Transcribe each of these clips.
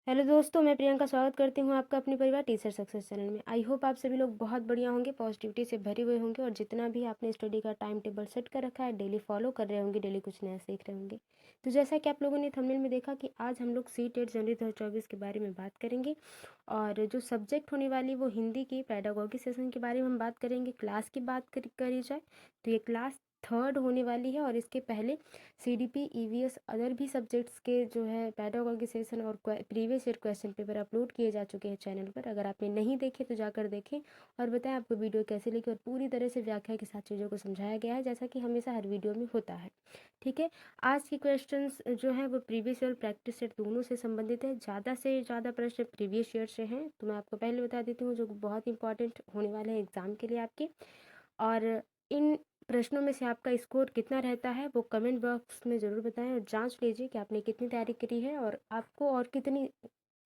Hello दोस्तों, मैं प्रियंका स्वागत करती हूँ आपका अपने परिवार टीचर सक्सेस चैनल में। आई होप आप सभी लोग बहुत बढ़िया होंगे, पॉजिटिविटी से भरे हुए होंगे और जितना भी आपने स्टडी का टाइम टेबल सेट कर रखा है डेली फॉलो कर रहे होंगे, डेली कुछ नया सीख रहे होंगे। तो जैसा कि आप लोगों ने थंबनेल में देखा कि आज हम लोग C-TET जनवरी 2024 के बारे में बात करेंगे और जो सब्जेक्ट होने वाली वो हिंदी की पेडागोगी सेशन के बारे में हम बात करेंगे। क्लास की बात करी जाए तो ये क्लास थर्ड होने वाली है और इसके पहले CDP EVS अदर भी सब्जेक्ट्स के जो है पेडागोगी सेशन और previous year question paper upload किए जा चुके हैं चैनल पर। अगर आपने नहीं देखे तो जाकर देखें और बताएं आपको वीडियो कैसे लगी और पूरी तरह से व्याख्या के साथ चीज़ों को समझाया गया है, जैसा कि हमेशा हर वीडियो में होता है। ठीक है, आज की क्वेश्चंस जो है वो प्रीवियस ईयर प्रैक्टिस सेट दोनों से संबंधित है। ज़्यादा से ज़्यादा प्रश्न प्रीवियस ईयर से हैं, तो मैं आपको पहले बता देती हूँ, जो बहुत इंपॉर्टेंट होने वाले हैं एग्जाम के लिए आपके। और इन प्रश्नों में से आपका स्कोर कितना रहता है वो कमेंट बॉक्स में ज़रूर बताएं और जांच लीजिए कि आपने कितनी तैयारी करी है और आपको और कितनी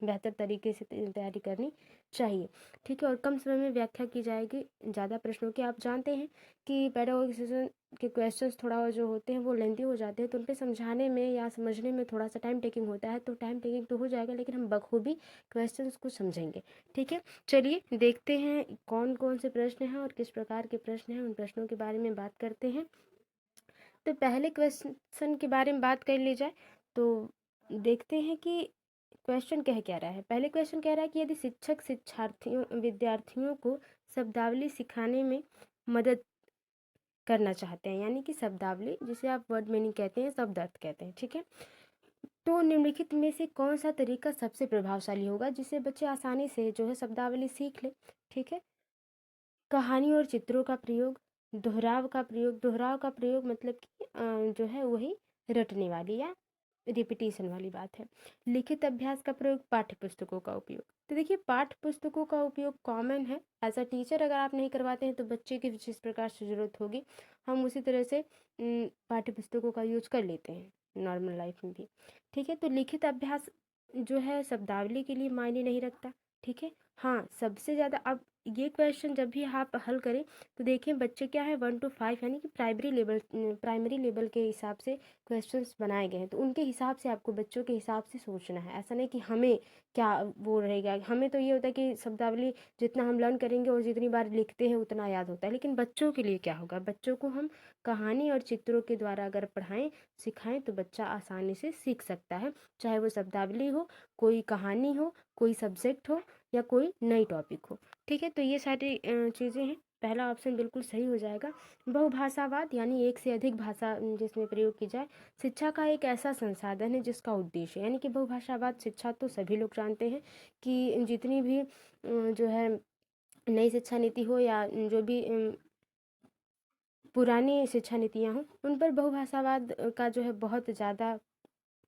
बेहतर तरीके से तैयारी करनी चाहिए। ठीक है, और कम समय में व्याख्या की जाएगी ज़्यादा प्रश्नों की। आप जानते हैं कि पेडागोगी सेशन के क्वेश्चंस थोड़ा जो होते हैं वो लेंथी हो जाते हैं, तो उन पे समझाने में या समझने में थोड़ा सा टाइम टेकिंग होता है। तो टाइम टेकिंग तो हो जाएगा, लेकिन हम बखूबी क्वेश्चंस को समझेंगे। ठीक है, चलिए देखते हैं कौन कौन से प्रश्न हैं और किस प्रकार के प्रश्न हैं, उन प्रश्नों के बारे में बात करते हैं। तो पहले क्वेश्चन के बारे में बात कर ली जाए तो देखते हैं कि क्वेश्चन कह क्या रहा है। पहले क्वेश्चन कह रहा है कि यदि शिक्षक शिक्षार्थियों विद्यार्थियों को शब्दावली सिखाने में मदद करना चाहते हैं, यानी कि शब्दावली जिसे आप वर्ड मीनिंग कहते हैं, शब्द अर्थ कहते हैं। ठीक है, तो निम्नलिखित में से कौन सा तरीका सबसे प्रभावशाली होगा जिससे बच्चे आसानी से जो है शब्दावली सीख ले। ठीक है, कहानी और चित्रों का प्रयोग, दोहराव का प्रयोग मतलब कि जो है वही रटने वाली या रिपीटिशन वाली बात है। लिखित अभ्यास का प्रयोग, पाठ्य पुस्तकों का उपयोग। तो देखिए, पाठ्य पुस्तकों का उपयोग कॉमन है। एज अ टीचर अगर आप नहीं करवाते हैं तो बच्चे की जिस प्रकार से ज़रूरत होगी हम उसी तरह से पाठ्य पुस्तकों का यूज कर लेते हैं नॉर्मल लाइफ में भी। ठीक है, तो लिखित अभ्यास जो है शब्दावली के लिए मायने नहीं रखता। ठीक है, हाँ, सबसे ज़्यादा अब ये क्वेश्चन जब भी आप हल करें तो देखें बच्चे क्या है 1 to 5 यानी कि प्राइमरी लेवल के हिसाब से क्वेश्चंस बनाए गए हैं, तो उनके हिसाब से आपको बच्चों के हिसाब से सोचना है। ऐसा नहीं कि हमें क्या वो रहेगा, हमें तो ये होता है कि शब्दावली जितना हम लर्न करेंगे और जितनी बार लिखते हैं उतना याद होता है, लेकिन बच्चों के लिए क्या होगा, बच्चों को हम कहानी और चित्रों के द्वारा अगर पढ़ाएं सिखाएं तो बच्चा आसानी से सीख सकता है, चाहे वो शब्दावली हो, कोई कहानी हो, कोई सब्जेक्ट हो या कोई नई टॉपिक हो। ठीक है, तो ये सारी चीज़ें हैं। पहला ऑप्शन बिल्कुल सही हो जाएगा। बहुभाषावाद यानी एक से अधिक भाषा जिसमें प्रयोग की जाए। शिक्षा का एक ऐसा संसाधन है जिसका उद्देश्य, यानी कि बहुभाषावाद शिक्षा तो सभी लोग जानते हैं कि जितनी भी जो है नई शिक्षा नीति हो या जो भी पुरानी शिक्षा नीतियाँ हों, उन पर बहुभाषावाद का जो है बहुत ज़्यादा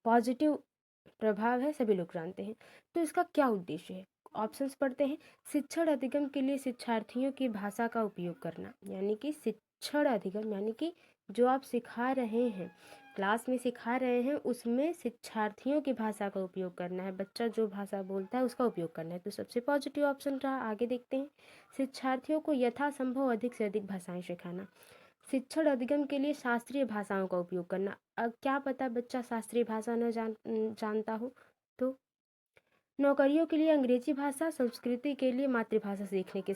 पॉजिटिव प्रभाव है, सभी लोग जानते हैं। तो इसका क्या उद्देश्य है, ऑप्शंस पढ़ते हैं। शिक्षण अधिगम के लिए शिक्षार्थियों की भाषा का उपयोग करना, यानी कि शिक्षण अधिगम यानी कि जो आप सिखा रहे हैं, क्लास में सिखा रहे हैं, उसमें शिक्षार्थियों की भाषा का उपयोग करना है, बच्चा जो भाषा बोलता है उसका उपयोग करना है। तो सबसे पॉजिटिव ऑप्शन रहा। आगे देखते हैं, शिक्षार्थियों को यथासंभव अधिक से अधिक भाषाएं सिखाना। शिक्षण अधिगम के लिए शास्त्रीय भाषाओं का उपयोग करना। अब क्या पता बच्चा शास्त्रीय भाषा न जानता हो, तो नौकरियों के लिए अंग्रेजी भाषा, संस्कृति के लिए मातृभाषा सीखने के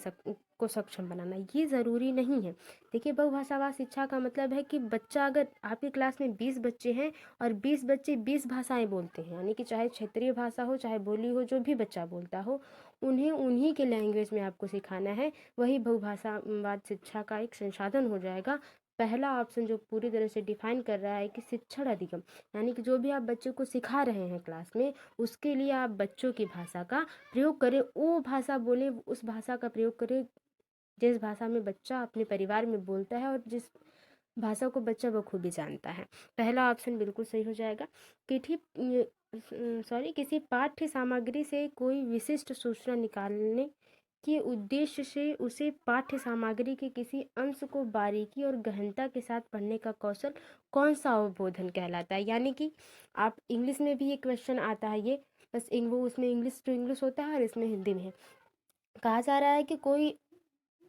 को सक्षम बनाना, ये ज़रूरी नहीं है। देखिए, बहुभाषावाद शिक्षा का मतलब है कि बच्चा, अगर आपकी क्लास में 20 बच्चे हैं और 20 बच्चे 20 भाषाएं बोलते हैं, यानी कि चाहे क्षेत्रीय भाषा हो चाहे बोली हो, जो भी बच्चा बोलता हो उन्हें उन्हीं के लैंग्वेज में आपको सिखाना है, वही बहुभाषावाद शिक्षा का एक संसाधन हो जाएगा। पहला ऑप्शन जो पूरी तरह से डिफाइन कर रहा है कि शिक्षण अधिगम, यानी कि जो भी आप बच्चे को सिखा रहे हैं क्लास में, उसके लिए आप बच्चों की भाषा का प्रयोग करें, वो भाषा बोले, उस भाषा का प्रयोग करें जिस भाषा में बच्चा अपने परिवार में बोलता है और जिस भाषा को बच्चा बखूबी जानता है। पहला ऑप्शन बिल्कुल सही हो जाएगा। किसी पाठ्य सामग्री से कोई विशिष्ट सूचना निकालने के उद्देश्य से उसे पाठ्य सामग्री के किसी अंश को बारीकी और गहनता के साथ पढ़ने का कौशल कौन सा अवबोधन कहलाता है। यानी कि आप इंग्लिश में भी ये क्वेश्चन आता है, ये बस वो उसमें इंग्लिश टू इंग्लिश होता है और इसमें हिंदी में है। कहा जा रहा है कि कोई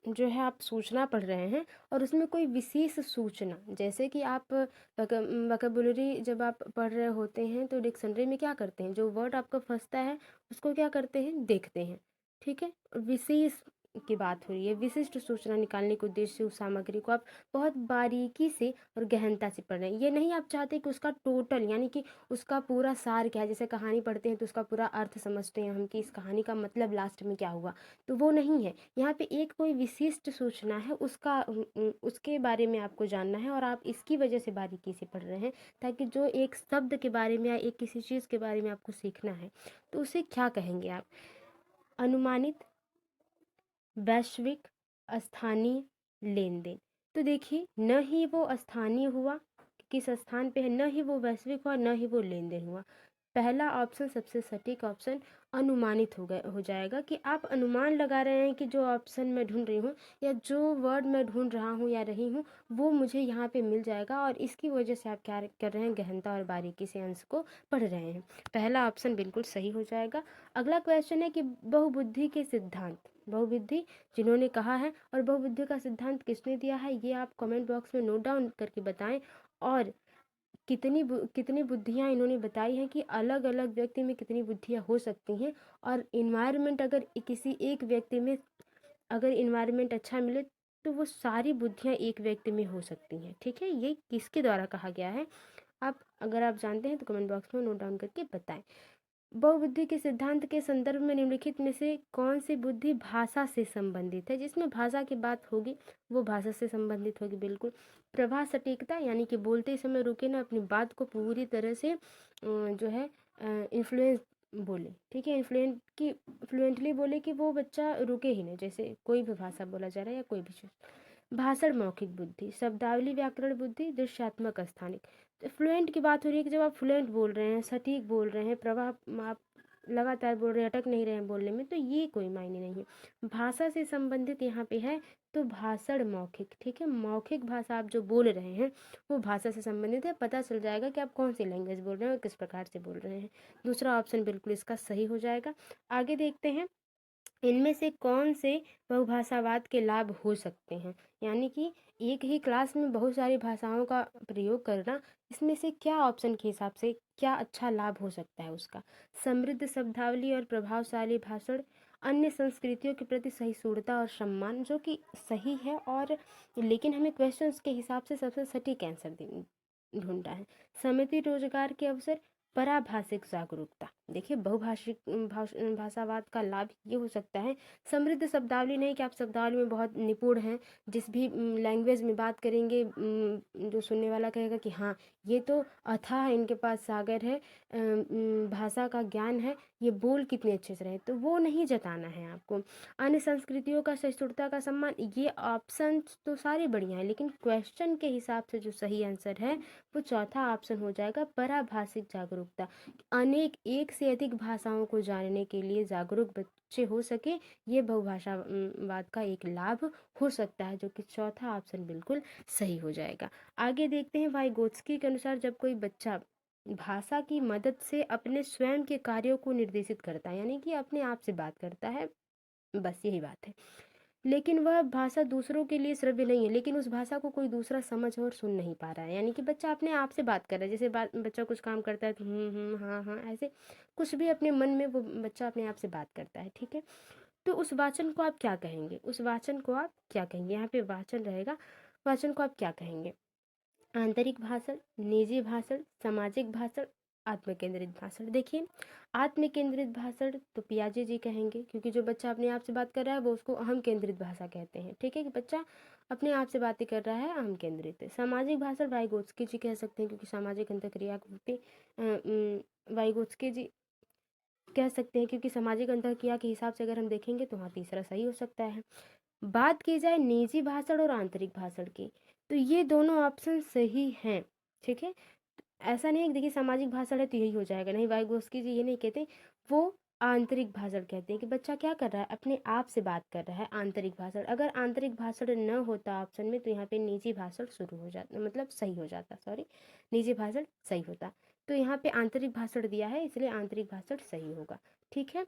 जो है आप सूचना पढ़ रहे हैं और उसमें कोई विशेष सूचना, जैसे कि आप वोकैबुलरी जब आप पढ़ रहे होते हैं तो डिक्शनरी में क्या करते हैं, जो वर्ड आपका फंसता है उसको क्या करते हैं, देखते हैं। ठीक है, विशेष की बात हो रही है, विशिष्ट सूचना निकालने के उद्देश्य से उस सामग्री को आप बहुत बारीकी से और गहनता से पढ़ रहे हैं। ये नहीं आप चाहते कि उसका टोटल यानी कि उसका पूरा सार क्या है, जैसे कहानी पढ़ते हैं तो उसका पूरा अर्थ समझते हैं हम कि इस कहानी का मतलब लास्ट में क्या हुआ, तो वो नहीं है। यहाँ पे एक कोई विशिष्ट सूचना है, उसका उसके बारे में आपको जानना है और आप इसकी वजह से बारीकी से पढ़ रहे हैं, ताकि जो एक शब्द के बारे में या एक किसी चीज़ के बारे में आपको सीखना है तो उसे क्या कहेंगे आप, अनुमानित, वैश्विक, स्थानीय, लेन देन। तो देखिए न ही वो स्थानीय हुआ, किस स्थान पे है, न ही वो वैश्विक हुआ, न ही वो लेन देन हुआ। पहला ऑप्शन सबसे सटीक ऑप्शन अनुमानित हो जाएगा कि आप अनुमान लगा रहे हैं कि जो ऑप्शन मैं ढूंढ रही हूँ या जो वर्ड मैं ढूंढ रहा हूँ या रही हूँ वो मुझे यहाँ पे मिल जाएगा, और इसकी वजह से आप क्या कर रहे हैं, गहनता और बारीकी से अंश को पढ़ रहे हैं। पहला ऑप्शन बिल्कुल सही हो जाएगा। अगला क्वेश्चन है कि बहुबुद्धि के सिद्धांत, बहुबुद्धि जिन्होंने कहा है और बहुबुद्धि का सिद्धांत किसने दिया है, ये आप कमेंट बॉक्स में नोट डाउन करके बताएं। और कितनी बुद्धियाँ इन्होंने बताई हैं कि अलग अलग व्यक्ति में कितनी बुद्धियाँ हो सकती हैं, और इन्वायरमेंट अगर किसी एक व्यक्ति में अगर इन्वायरमेंट अच्छा मिले तो वो सारी बुद्धियाँ एक व्यक्ति में हो सकती हैं। ठीक है, ये किसके द्वारा कहा गया है, आप अगर आप जानते हैं तो कमेंट बॉक्स में नोट डाउन करके बताएं। बहुबुद्धि के सिद्धांत के संदर्भ में निम्नलिखित में से कौन सी बुद्धि भाषा से संबंधित है, जिसमें भाषा की बात होगी वो भाषा से संबंधित होगी बिल्कुल। प्रभा सटीकता यानी कि बोलते समय रुके ना, अपनी बात को पूरी तरह से जो है इन्फ्लुएंस बोले। ठीक है, फ्लुएंटली बोले कि वो बच्चा रुके ही नहीं, जैसे कोई भी भाषा बोला जा रहा है या कोई भी चीज़। भाषण मौखिक बुद्धि, शब्दावली व्याकरण बुद्धि, दृश्यात्मक स्थानिक। तो फ्लुएंट की बात हो रही है कि जब आप फ्लुएंट बोल रहे हैं, सटीक बोल रहे हैं, प्रभाव आप लगातार बोल रहे हैं, अटक नहीं रहे हैं बोलने में, तो ये कोई मायने नहीं है। भाषा से संबंधित यहाँ पे है तो भाषण मौखिक। ठीक है, मौखिक भाषा आप जो बोल रहे हैं वो भाषा से संबंधित है, पता चल जाएगा कि आप कौन सी लैंग्वेज बोल रहे हैं और किस प्रकार से बोल रहे हैं। दूसरा ऑप्शन बिल्कुल इसका सही हो जाएगा। आगे देखते हैं, इनमें से कौन से बहुभाषावाद के लाभ हो सकते हैं, यानी कि एक ही क्लास में बहुत सारी भाषाओं का प्रयोग करना, इसमें से क्या ऑप्शन के हिसाब से क्या अच्छा लाभ हो सकता है उसका। समृद्ध शब्दावली और प्रभावशाली भाषण, अन्य संस्कृतियों के प्रति सहिष्णुता और सम्मान, जो कि सही है, और लेकिन हमें क्वेश्चंस के हिसाब से सबसे सटीक आंसर ढूंढना है। समिति रोजगार के अवसर, पराभाषिक जागरूकता। देखिए बहुभाषिक भाषावाद का लाभ ये हो सकता है, समृद्ध शब्दावली नहीं कि आप शब्दावली में बहुत निपुण हैं, जिस भी लैंग्वेज में बात करेंगे जो सुनने वाला कहेगा कि हाँ ये तो अथाह है, इनके पास सागर है, भाषा का ज्ञान है, ये बोल कितने अच्छे से रहे, तो वो नहीं जताना है आपको। अन्य संस्कृतियों का सहिष्णुता का सम्मान, ये ऑप्शन तो सारे बढ़िया हैं, लेकिन क्वेश्चन के हिसाब से जो सही आंसर है वो चौथा ऑप्शन हो जाएगा, पराभाषिक जागरूकता। अनेक एक से अधिक भाषाओं को जानने के लिए जागरूक बच्चे हो सके, ये बहुभाषावाद का एक लाभ हो सकता है, जो कि चौथा ऑप्शन बिल्कुल सही हो जाएगा। आगे देखते हैं, वाइगोत्स्की के अनुसार जब कोई बच्चा भाषा की मदद से अपने स्वयं के कार्यों को निर्देशित करता है, यानी कि अपने आप से बात करता है, बस यही बात है, लेकिन वह भाषा दूसरों के लिए श्रव्य नहीं है, लेकिन उस भाषा को कोई दूसरा समझ और सुन नहीं पा रहा है, यानी कि बच्चा अपने आप से बात कर रहा है, जैसे बच्चा कुछ काम करता है तो हाँ हाँ ऐसे कुछ भी अपने मन में वो बच्चा अपने आप से बात करता है। ठीक है, तो उस वाचन को आप क्या कहेंगे, उस वाचन को आप क्या कहेंगे, यहाँ पे वाचन रहेगा, वाचन को आप क्या कहेंगे, आंतरिक भाषण, निजी भाषण, सामाजिक भाषण, आत्मकेंद्रित भाषण। देखिए आत्म केंद्रित भाषण तो पियाजे जी कहेंगे, क्योंकि जो बच्चा अपने आप से बात कर रहा है वो उसको अहम केंद्रित भाषा कहते हैं। ठीक है, कि बच्चा अपने आप से बातें कर रहा है, अहम केंद्रित है। सामाजिक भाषण वाइगोत्स्की जी कह सकते हैं, क्योंकि सामाजिक अंतःक्रिया को वाइगोत्स्की जी कह सकते हैं, क्योंकि सामाजिक अंतःक्रिया के हिसाब से अगर हम देखेंगे तो हाँ तीसरा सही हो सकता है। बात की जाए निजी भाषण और आंतरिक भाषण की, तो ये दोनों ऑप्शन सही हैं। ठीक है, ऐसा नहीं है कि देखिए सामाजिक भाषण है तो यही हो जाएगा, नहीं, वाइगोत्स्की जी ये नहीं कहते, वो आंतरिक भाषण कहते हैं कि बच्चा क्या कर रहा है, अपने आप से बात कर रहा है, आंतरिक भाषण। अगर आंतरिक भाषण न होता ऑप्शन में तो यहाँ पे निजी भाषण शुरू हो जाता, मतलब सही हो जाता, सॉरी निजी भाषण सही होता, तो यहाँ पे आंतरिक भाषण दिया है इसलिए आंतरिक भाषण सही होगा। ठीक है,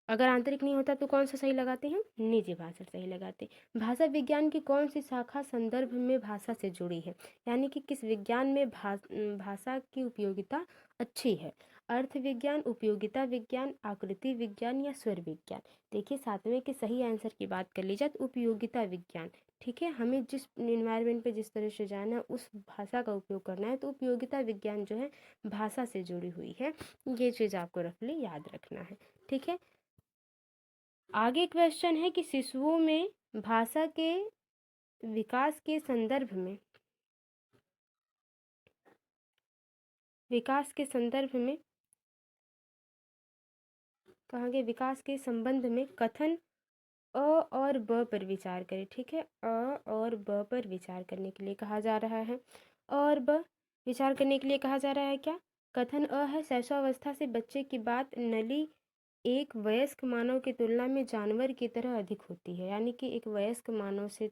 अगर आंतरिक नहीं होता तो कौन सा सही लगाते हैं, निजी भाषा सही लगाते हैं। भाषा विज्ञान की कौन सी शाखा संदर्भ में भाषा से जुड़ी है, यानी कि किस विज्ञान में भाषा की उपयोगिता अच्छी है। अर्थ विज्ञान, उपयोगिता विज्ञान, आकृति विज्ञान या स्वर विज्ञान। देखिए सातवें के सही आंसर की बात कर ली जाए तो उपयोगिता विज्ञान। ठीक है, हमें जिस इन्वायरमेंट पे जिस तरह से जाना है उस भाषा का उपयोग करना है, तो उपयोगिता विज्ञान जो है भाषा से जुड़ी हुई है। ये चीज़ आपको रफली याद रखना है। ठीक है, आगे क्वेश्चन है कि शिशुओं में भाषा के विकास के संदर्भ में कहा गया विकास के संबंध में कथन अ और ब पर विचार करें। ठीक है, अ और ब पर विचार करने के लिए कहा जा रहा है। अ और ब विचार करने के लिए कहा जा रहा है। क्या कथन अ है, शैशवावस्था से बच्चे की बात नली एक वयस्क मानव की तुलना में जानवर की तरह अधिक होती है, यानी कि एक वयस्क मानव से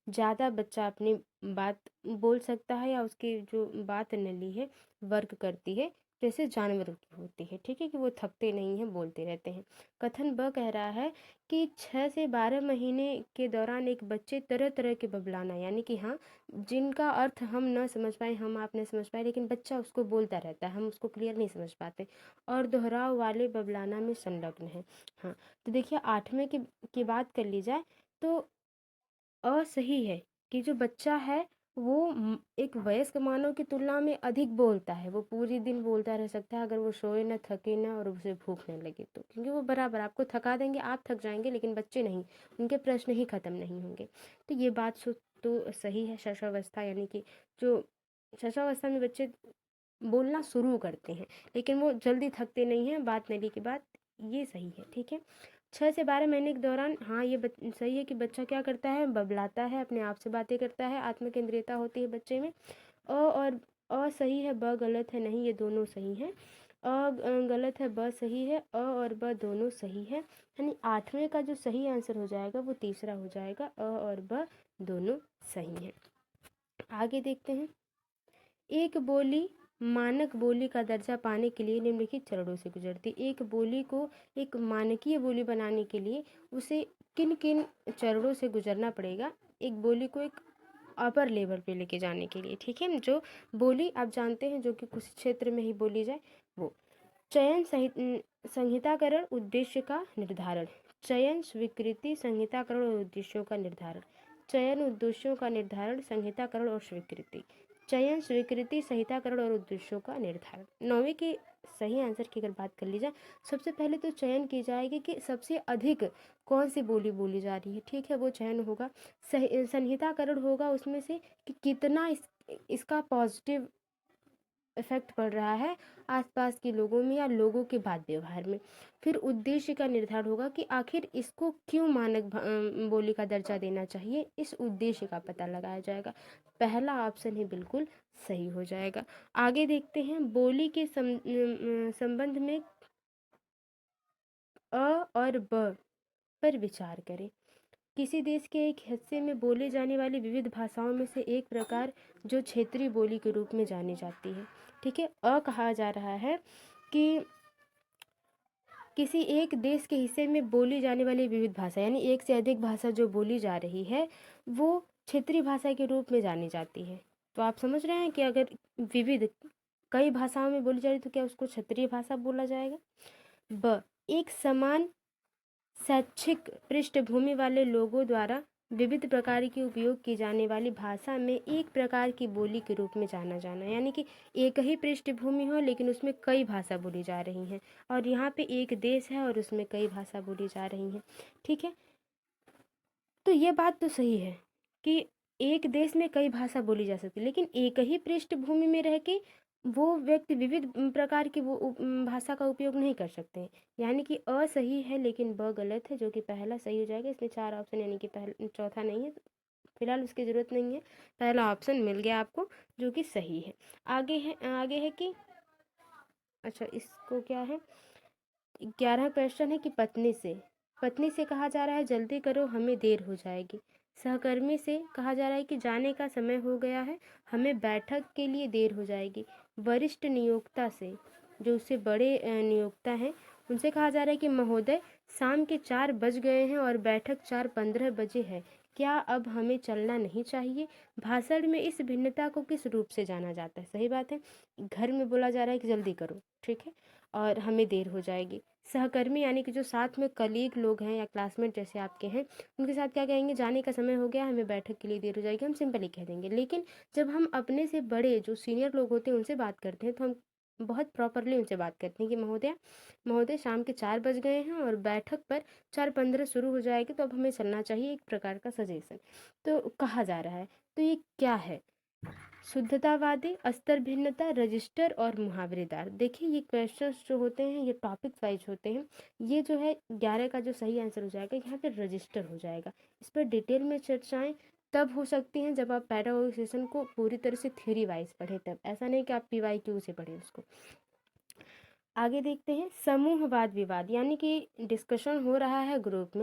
ज़्यादा बच्चा अपनी बात बोल सकता है या उसकी जो बात नली है वर्क करती है जैसे जानवरों की होती है। ठीक है, कि वो थकते नहीं हैं, बोलते रहते हैं। कथन ब कह रहा है कि 6 से 12 महीने के दौरान एक बच्चे तरह तरह के बबलाना, यानी कि हाँ, जिनका अर्थ हम न समझ पाए, हम आप नहीं समझ पाए, लेकिन बच्चा उसको बोलता रहता है, हम उसको क्लियर नहीं समझ पाते, और दोहराव वाले बबलाना में संलग्न है। हाँ, तो देखिए 8वें की बात कर ली जाए तो सही है कि जो बच्चा है वो एक वयस्क मानव की तुलना में अधिक बोलता है। वो पूरी दिन बोलता रह सकता है अगर वो सोए ना, थके ना और उसे भूख न लगे तो, क्योंकि वो बराबर आपको थका देंगे, आप थक जाएंगे, लेकिन बच्चे नहीं, उनके प्रश्न ही खत्म नहीं होंगे। तो ये बात तो सही है। शैशवावस्था यानी कि जो शैशवावस्था में बच्चे बोलना शुरू करते हैं लेकिन वो जल्दी थकते नहीं हैं, बात नली की बात, ये सही है। ठीक है, 6 से 12 महीने के दौरान, हाँ ये सही है कि बच्चा क्या करता है, बबलाता है, अपने आप से बातें करता है, आत्मकेंद्रियता होती है बच्चे में। और सही है, ब गलत है, नहीं ये दोनों सही हैं। गलत है, ब सही है, और ब दोनों सही है, यानी 8वें का जो सही आंसर हो जाएगा वो तीसरा हो जाएगा, और ब दोनों सही हैं। आगे देखते हैं, एक बोली मानक बोली का दर्जा पाने के लिए निम्नलिखित चरणों से गुजरती। एक बोली को एक मानकीय बोली बनाने के लिए उसे किन किन चरणों से गुजरना पड़ेगा, एक बोली को एक अपर लेवल पे लेके जाने के लिए। ठीक है, जो बोली आप जानते हैं जो कि कुछ क्षेत्र में ही बोली जाए वो। चयन संहिताकरण उद्देश्य का निर्धारण। चयन स्वीकृति संहिताकरण और उद्देश्यों का निर्धारण। चयन उद्देश्यों का निर्धारण, संहिताकरण और स्वीकृति। चयन स्वीकृति संहिताकरण और उद्देश्यों का निर्धारण। 9वीं की सही आंसर की अगर बात कर ली जाए, सबसे पहले तो चयन की जाएगी कि सबसे अधिक कौन सी बोली बोली जा रही है। ठीक है, वो चयन होगा। संहिताकरण होगा उसमें से कि कितना इसका पॉजिटिव इफेक्ट पड़ रहा है आसपास के लोगों में या लोगों के बात व्यवहार में। फिर उद्देश्य का निर्धारण होगा कि आखिर इसको क्यों मानक बोली का दर्जा देना चाहिए, इस उद्देश्य का पता लगाया जाएगा। पहला ऑप्शन ही बिल्कुल सही हो जाएगा। आगे देखते हैं, बोली के संबंध में अ और ब पर विचार करें। किसी देश के एक हिस्से में बोली जाने वाली विविध भाषाओं में से एक प्रकार जो क्षेत्रीय बोली के रूप में जानी जाती है। ठीक है, कहा जा रहा है कि किसी एक देश के हिस्से में बोली जाने वाली विविध भाषा, यानी एक से अधिक भाषा जो बोली जा रही है वो क्षेत्रीय भाषा के रूप में जानी जाती है। तो आप समझ रहे हैं कि अगर विविध कई भाषाओं में बोली जा रही तो क्या उसको क्षेत्रीय भाषा बोला जाएगा। ब एक समान शैक्षिक पृष्ठभूमि वाले लोगों द्वारा विविध प्रकार की उपयोग की जाने वाली भाषा में एक प्रकार की बोली के रूप में जाना जाना, यानी कि एक ही पृष्ठभूमि हो लेकिन उसमें कई भाषा बोली जा रही हैं, और यहाँ पे एक देश है और उसमें कई भाषा बोली जा रही हैं। ठीक है, तो ये बात तो सही है कि एक देश में कई भाषा बोली जा सकती है, लेकिन एक ही पृष्ठभूमि में रह के वो व्यक्ति विविध प्रकार की वो भाषा का उपयोग नहीं कर सकते हैं, यानी कि सही है लेकिन ब गलत है, जो कि पहला सही हो जाएगा। इसमें 4 ऑप्शन यानी कि पहला चौथा नहीं है, फिलहाल उसकी ज़रूरत नहीं है, पहला ऑप्शन मिल गया आपको जो कि सही है। आगे है कि अच्छा इसको क्या है, 11 क्वेश्चन है कि पत्नी से कहा जा रहा है जल्दी करो हमें देर हो जाएगी। सहकर्मी से कहा जा रहा है कि जाने का समय हो गया है, हमें बैठक के लिए देर हो जाएगी। वरिष्ठ नियोक्ता से, जो उससे बड़े नियोक्ता हैं, उनसे कहा जा रहा है कि महोदय, शाम के 4 बज गए हैं और बैठक 4:15 बजे है, क्या अब हमें चलना नहीं चाहिए? भाषण में इस भिन्नता को किस रूप से जाना जाता है? सही बात है, घर में बोला जा रहा है कि जल्दी करो, ठीक है, और हमें देर हो जाएगी। सहकर्मी यानी कि जो साथ में कलीग लोग हैं या क्लासमेट जैसे आपके हैं, उनके साथ क्या कहेंगे? जाने का समय हो गया, हमें बैठक के लिए देर हो जाएगी, हम सिंपली कह देंगे। लेकिन जब हम अपने से बड़े जो सीनियर लोग होते हैं उनसे बात करते हैं, तो हम बहुत प्रॉपरली उनसे बात करते हैं कि महोदय, महोदय, शाम के 4 बज गए हैं और बैठक पर 4:15 शुरू हो जाएगी, तो अब हमें चलना चाहिए, एक प्रकार का सजेशन तो कहा जा रहा है। तो ये क्या है? शुद्धतावादी, अस्तर भिन्नता, रजिस्टर और मुहावरेदार। देखिए ये क्वेश्चंस जो होते हैं ये टॉपिक वाइज होते हैं। ये जो है 11 का जो सही आंसर हो जाएगा यहाँ पे रजिस्टर हो जाएगा। इस पर डिटेल में चर्चाएं तब हो सकती हैं जब आप पैरागॉगिक सेशन को पूरी तरह से थ्योरी वाइज पढ़े, तब ऐसा नहीं कि आप PYQ से पढ़े उसको। आगे देखते हैं समूह वाद विवाद, यानी कि डिस्कशन हो रहा है ग्रुप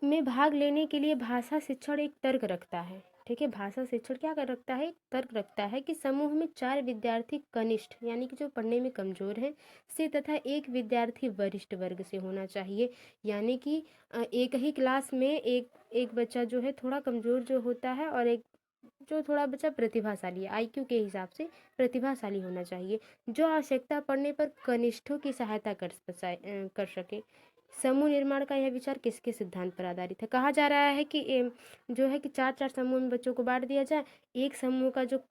में भाग लेने के लिए भाषा शिक्षण एक तर्क रखता है। ठीक है, भाषा शिक्षण क्या कर रखता है? एक तर्क रखता है कि समूह में 4 विद्यार्थी कनिष्ठ यानी कि जो पढ़ने में कमजोर हैं से तथा एक विद्यार्थी वरिष्ठ वर्ग से होना चाहिए। यानी कि एक ही क्लास में एक बच्चा जो है थोड़ा कमजोर जो होता है और एक जो थोड़ा बच्चा प्रतिभाशाली है, IQ के हिसाब से प्रतिभाशाली होना चाहिए, जो आवश्यकता पड़ने पर कनिष्ठों की सहायता कर सके। समूह निर्माण का यह विचार किसके सिद्धांत पर आधारित है? कहा जा रहा है कि जो है कि 4-4 समूह में बच्चों को बांट दिया जाए। एक समूह का जो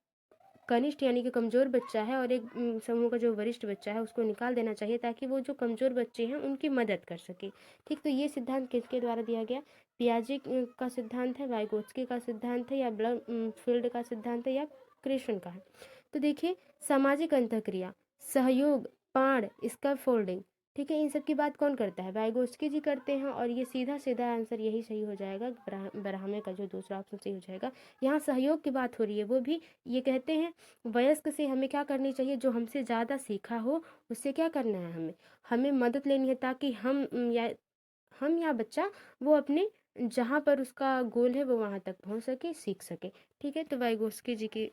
कनिष्ठ यानी कि कमजोर बच्चा है और एक समूह का जो वरिष्ठ बच्चा है उसको निकाल देना चाहिए, ताकि वो जो कमजोर बच्चे हैं उनकी मदद कर सके। ठीक, तो ये सिद्धांत किसके द्वारा दिया गया? पियाजे का सिद्धांत है, वाइगोत्स्की का सिद्धांत है, या ब्लमफील्ड का सिद्धांत है, या क्रिशन का है? तो देखिए सामाजिक अंतःक्रिया, सहयोग, पाण, स्कैफोल्डिंग, ठीक है, इन सब की बात कौन करता है? वाइगोत्स्की जी करते हैं। और ये सीधा सीधा आंसर यही सही हो जाएगा, ब्राह्मण का जो दूसरा ऑप्शन सही हो जाएगा। यहाँ सहयोग की बात हो रही है, वो भी ये कहते हैं वयस्क से हमें क्या करनी चाहिए? जो हमसे ज़्यादा सीखा हो उससे क्या करना है? हमें मदद लेनी है, ताकि हम या बच्चा वो अपने जहाँ पर उसका गोल है वो वहाँ तक पहुँच सके, सीख सके। ठीक है, तो वाइगोत्स्की जी की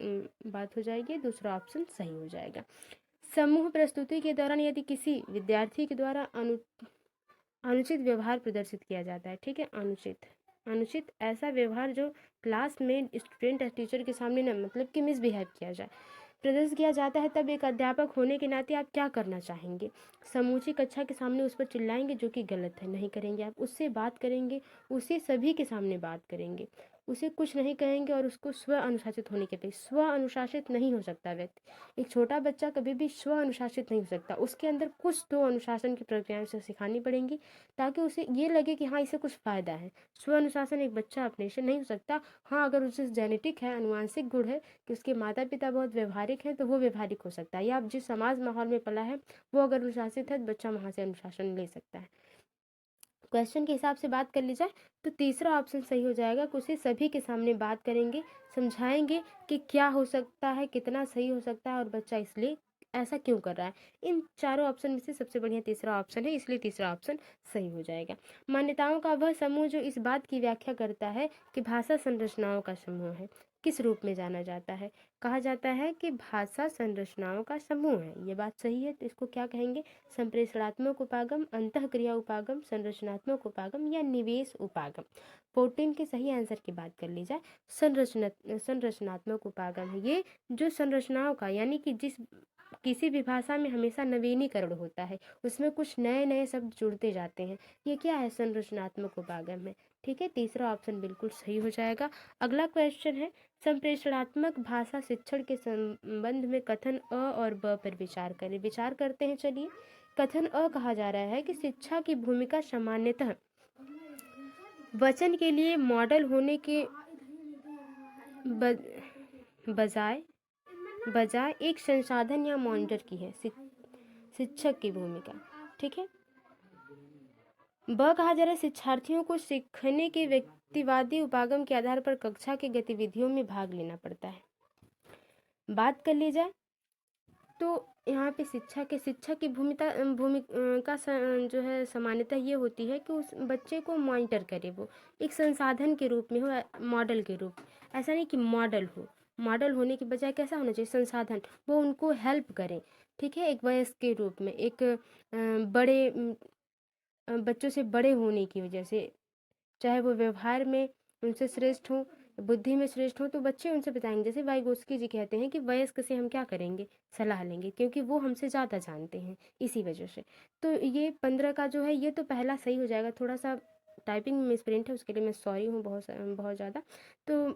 बात हो जाएगी, दूसरा ऑप्शन सही हो जाएगा। समूह प्रस्तुति के दौरान यदि किसी विद्यार्थी के द्वारा अनुचित व्यवहार प्रदर्शित किया जाता है, ठीक है, अनुचित ऐसा व्यवहार जो क्लास में स्टूडेंट या टीचर के सामने ना, मतलब कि मिसबिहेव किया जाए, प्रदर्शित किया जाता है, तब एक अध्यापक होने के नाते आप क्या करना चाहेंगे? समूची कक्षा के सामने उस पर चिल्लाएंगे, जो कि गलत है, नहीं करेंगे। आप उससे बात करेंगे, उसे सभी के सामने बात करेंगे, उसे कुछ नहीं कहेंगे और उसको स्व अनुशासित होने के लिए, स्व अनुशासित नहीं हो सकता व्यक्ति। एक छोटा बच्चा कभी भी स्व अनुशासित नहीं हो सकता, उसके अंदर कुछ तो अनुशासन की प्रक्रियाएं उसे सिखानी पड़ेंगी, ताकि उसे ये लगे कि हाँ इसे कुछ फ़ायदा है। स्व अनुशासन एक बच्चा अपने से नहीं हो सकता। हाँ, अगर उसे जेनेटिक है, अनुवांशिक गुण है कि उसके माता पिता बहुत व्यवहारिक हैं, तो वो व्यवहारिक हो सकता है, या आप जिस समाज माहौल में पला है वो अगर अनुशासित है तो बच्चा वहाँ से अनुशासन ले सकता है। क्वेश्चन के हिसाब से बात कर ली जाए तो तीसरा ऑप्शन सही हो जाएगा कि उसे सभी के सामने बात करेंगे, समझाएंगे कि क्या हो सकता है, कितना सही हो सकता है और बच्चा इसलिए ऐसा क्यों कर रहा है। इन चारों ऑप्शन में से सबसे बढ़िया तीसरा ऑप्शन है, इसलिए तीसरा ऑप्शन सही हो जाएगा। मान्यताओं का वह समूह जो इस बात की व्याख्या करता है कि भाषा संरचनाओं का समूह है, किस रूप में जाना जाता है? कहा जाता है कि भाषा संरचनाओं का समूह है। ये बात सही है, तो इसको क्या कहेंगे? संप्रेषणात्मक उपागम, अंतःक्रिया उपागम, संरचनात्मक उपागम, या निवेश उपागम। 14 के सही आंसर की बात कर ली जाए, संरचनात्मक उपागम है। ये जो संरचनाओं का, यानी कि जिस किसी भी भाषा में हमेशा नवीनीकरण होता है, उसमें कुछ नए नए शब्द जुड़ते जाते हैं, ये क्या है? संरचनात्मक उपागम है। ठीक है, तीसरा ऑप्शन बिल्कुल सही हो जाएगा। अगला क्वेश्चन है, संप्रेषणात्मक भाषा शिक्षण के संबंध में कथन अ और ब पर विचार करें। विचार करते हैं, चलिए। कथन अ कहा जा रहा है कि शिक्षा की भूमिका सामान्यतः वचन के लिए मॉडल होने के बजाय एक संसाधन या मॉनिटर की है, शिक्षक की भूमिका। ठीक है, ब कहा जा रहा है शिक्षार्थियों को सीखने के व्यक्तिवादी उपागम के आधार पर कक्षा की गतिविधियों में भाग लेना पड़ता है। बात कर ली जाए तो यहाँ पे शिक्षा की भूमिका जो है सामान्यतः ये होती है कि उस बच्चे को मॉनिटर करे, वो एक संसाधन के रूप में हो, मॉडल के रूप। ऐसा नहीं कि मॉडल हो, मॉडल होने के बजाय कैसा होना चाहिए? संसाधन, वो उनको हेल्प करें। ठीक है, एक वयस्क के रूप में, एक बड़े बच्चों से बड़े होने की वजह से, चाहे वो व्यवहार में उनसे श्रेष्ठ हों, बुद्धि में श्रेष्ठ हों, तो बच्चे उनसे बताएंगे। जैसे वाइगोत्स्की जी कहते हैं कि वयस्क से हम क्या करेंगे, सलाह लेंगे, क्योंकि वो हमसे ज़्यादा जानते हैं, इसी वजह से। तो ये 15 का जो है ये तो पहला सही हो जाएगा। थोड़ा सा टाइपिंग में मिसप्रिंट है, उसके लिए मैं सॉरी हूँ बहुत ज़्यादा। तो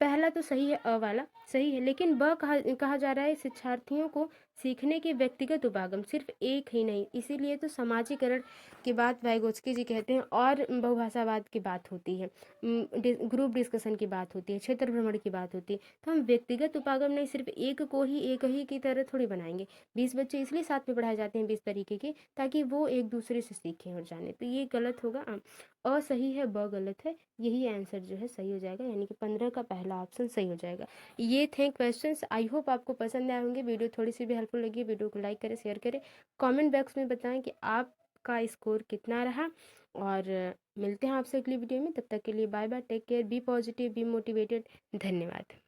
पहला तो सही है, अ वाला सही है, लेकिन ब कहा जा रहा है शिक्षार्थियों को सीखने के व्यक्तिगत उपागम, सिर्फ एक ही नहीं। इसीलिए तो समाजीकरण की बात वाइगोत्स्की जी कहते हैं, और बहुभाषावाद की बात होती है, ग्रुप डिस्कशन की बात होती है, क्षेत्र भ्रमण की बात होती है। तो हम व्यक्तिगत उपागम नहीं, सिर्फ एक को ही एक ही की तरह थोड़ी बनाएंगे। 20 बच्चे इसलिए साथ में पढ़ाए जाते हैं 20 तरीके के, ताकि वो एक दूसरे से सीखें और जाने। तो ये गलत होगा, अ सही है, ब गलत है। यही आंसर जो है सही हो जाएगा, यानी कि 15 का पहला ऑप्शन सही हो जाएगा। ये थे क्वेश्चंस। आई होप आपको पसंद आए होंगे। वीडियो थोड़ी सी भी हेल्पफुल लगी, वीडियो को लाइक करें, शेयर करें, कमेंट बॉक्स में बताएं कि आपका स्कोर कितना रहा। और मिलते हैं आपसे अगली वीडियो में। तब तक के लिए bye bye, take care, be positive, be motivated. धन्यवाद।